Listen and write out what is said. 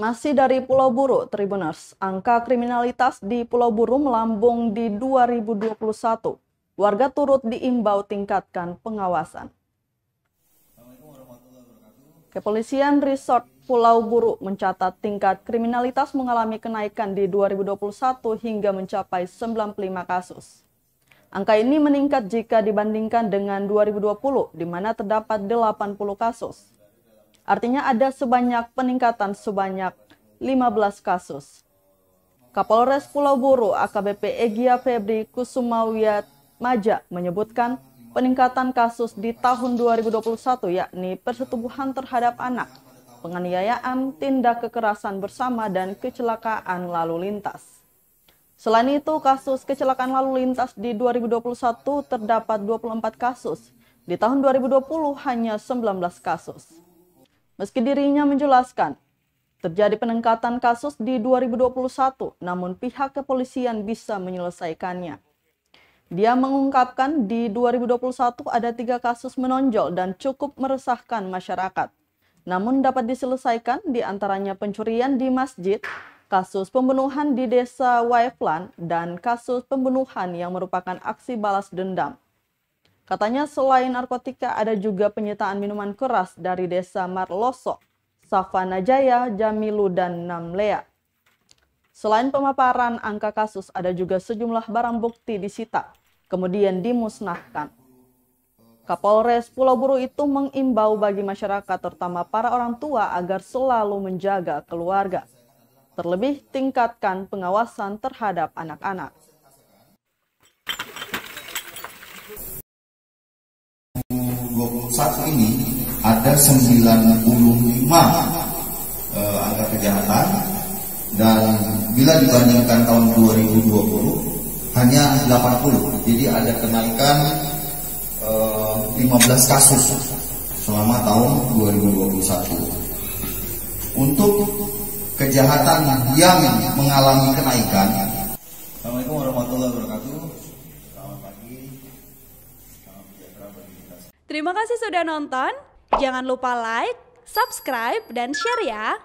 Masih dari Pulau Buru, Tribuners, angka kriminalitas di Pulau Buru melambung di 2021. Warga turut diimbau tingkatkan pengawasan. Kepolisian Resort Pulau Buru mencatat tingkat kriminalitas mengalami kenaikan di 2021 hingga mencapai 95 kasus. Angka ini meningkat jika dibandingkan dengan 2020, di mana terdapat 80 kasus. Artinya ada peningkatan sebanyak 15 kasus. Kapolres Pulau Buru AKBP Egya Febri Kusumawiatmaja menyebutkan peningkatan kasus di tahun 2021 yakni persetubuhan terhadap anak, penganiayaan, tindak kekerasan bersama, dan kecelakaan lalu lintas. Selain itu, kasus kecelakaan lalu lintas di 2021 terdapat 24 kasus. Di tahun 2020 hanya 19 kasus. Meski dirinya menjelaskan, terjadi peningkatan kasus di 2021, namun pihak kepolisian bisa menyelesaikannya. Dia mengungkapkan di 2021 ada 3 kasus menonjol dan cukup meresahkan masyarakat. Namun dapat diselesaikan diantaranya pencurian di masjid, kasus pembunuhan di desa Waiflan, dan kasus pembunuhan yang merupakan aksi balas dendam. Katanya selain narkotika ada juga penyitaan minuman keras dari desa Marloso, Savana Jaya, Jamilu, dan Namlea. Selain pemaparan angka kasus, ada juga sejumlah barang bukti disita, kemudian dimusnahkan. Kapolres Pulau Buru itu mengimbau bagi masyarakat, terutama para orang tua, agar selalu menjaga keluarga. Terlebih tingkatkan pengawasan terhadap anak-anak. 2021 ini ada 95 angka kejahatan, dan bila dibandingkan tahun 2020 hanya 80. Jadi ada kenaikan 15 kasus selama tahun 2021. Untuk kejahatan yang mengalami kenaikan. Assalamualaikum warahmatullahi wabarakatuh. Selamat pagi. Salam sejahtera bagi kita. Terima kasih sudah nonton. Jangan lupa like, subscribe, dan share ya.